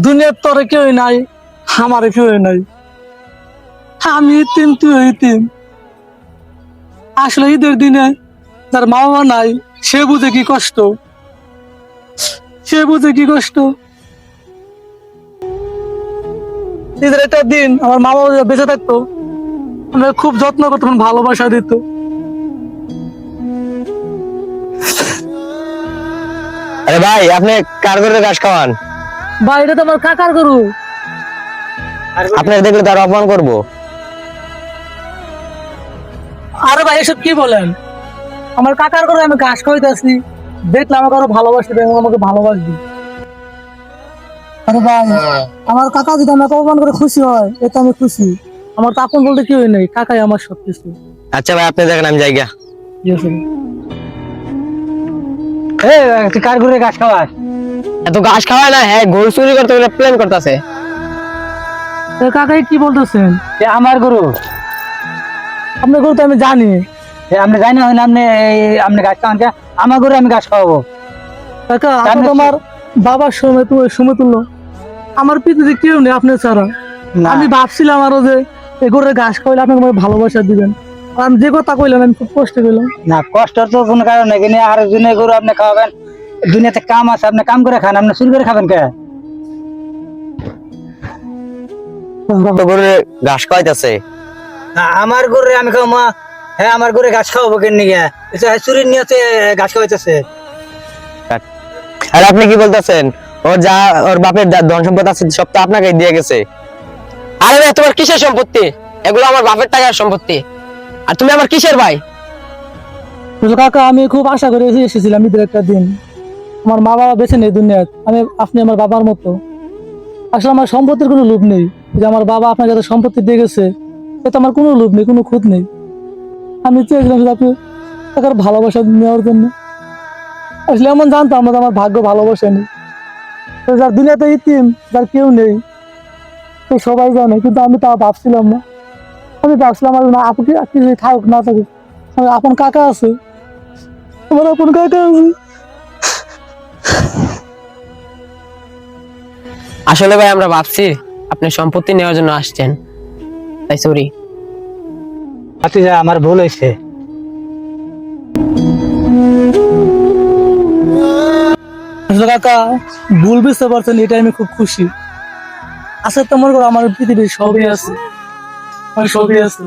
দুনিয়ার তরে কেউ নাই, আমার কেউ নাই। আমি ইতিম, তুই ইতিম। আসলে ঈদের দিনে যার মা বাবা নাই সে বুঝে কি কষ্ট, সে বুঝে কি কষ্ট। ঈদের একটা দিন আমার মা বাবা যদি বেঁচে থাকতো, আমরা খুব যত্ন করতো, ভালোবাসা দিত। আরে ভাই, আপনি কার করে ঘাস খাওয়ান? ভাই এটা তো আমার কাকার গরু। আপনার দেখলে তার অপমান করবো। আরে ভাই এসব কি বলেন? আমার কাকার গরু, আমি ঘাস খাওয়াইতেছি, দেখলে আমাকে আরো ভালোবাসবে এবং আমাকে ভালোবাসবে। আরে ভাই, আমার কাকা যদি আমাকে অপমান করে খুশি হয়, এতে আমি খুশি। আমার তো আপন বলতে কেউ নেই, কাকাই আমার সবকিছু। আচ্ছা ভাই, আপনি দেখেন, আমি জায়গা। তুই কার গরু ঘাস খাওয়াস? এত ঘাস খাওয়ায় না, হ্যাঁ গরু চুরি করতে প্ল্যান করতেছে। কাকাই কি বলতেছেন? আমার গরু, আপনার গরু তো আমি জানি। আপনি জানি না, আপনি গাছ খাওয়ান কে? আমার গরু আমি গাছ খাওয়াবো। কাকা আপনি তো আমার বাবার সময় সময় তুললো। আমার পৃথিবীতে কেউ নেই আপনি ছাড়া। না। আমি ভাবছিলাম আরো যে এই গরুর ঘাস খাইলে আপনাকে আমাকে ভালোবাসা দিবেন। আর আমি যে কথা কইলাম আমি খুব কষ্ট পেলাম। না, কষ্টের তো কোনো কারণ নেই, কিন্তু আর একজনের গরু আপনি খাওয়াবেন। দুনিয়াতে কাম আছে, আপনি কাম করে খান, আপনি চুরি করে খাবেন কে? তো গরু ঘাস খাওয়াইতেছে। আমার গরু আমি খাও মা। হ্যাঁ, আমার গরু গাছ খাওয়াবো কেন নিয়ে? চুরির নিয়ে গাছ খাওয়াইতেছে। আর আপনি কি বলতেছেন? ওর বাপের ধন সম্পদ আছে সব তো আপনাকে দিয়ে গেছে। আরে ভাই, তোমার কিসের সম্পত্তি? এগুলো আমার বাপের টাকার সম্পত্তি। আর তুমি আমার কিসের ভাই? কাকা আমি খুব আশা করে এসেছিলাম ঈদের একটা দিন। আমার মা বাবা বেঁচে নেই দুনিয়ায়, আপনি আমার বাবার মতো। আসলে আমার সম্পত্তির কোনো লোভ নেই, যে আমার বাবা আপনার যাতে সম্পত্তি দিয়ে গেছে এতে আমার কোনো লোভ নেই, কোনো খুঁত নেই। আমি চেয়েছিলাম শুধু আপনি টাকার ভালোবাসা নেওয়ার জন্য। আসলে এমন জানতাম না যে আমার ভাগ্য ভালোবাসা নেই। যার দুনিয়াতে ইতিম, যার কেউ নেই, তো সবাই জানে, কিন্তু আমি তা ভাবছিলাম না। আমি ভাবছিলাম আমার না আপু কি থাকুক না থাকুক, আমার আপন কাকা আছে, আমার আপন কাকা আছে। আসলে ভাই আমরা ভাবছি আপনি সম্পত্তি নেওয়ার জন্য আসছেন, তাই সরি। আচ্ছা, আমার ভুল হয়েছে। আসলে কাকা ভুল বুঝতে পারছেন, এটা আমি খুব খুশি। আচ্ছা তোমার আমার পৃথিবীর সবই আছে, আমার সবই আছে।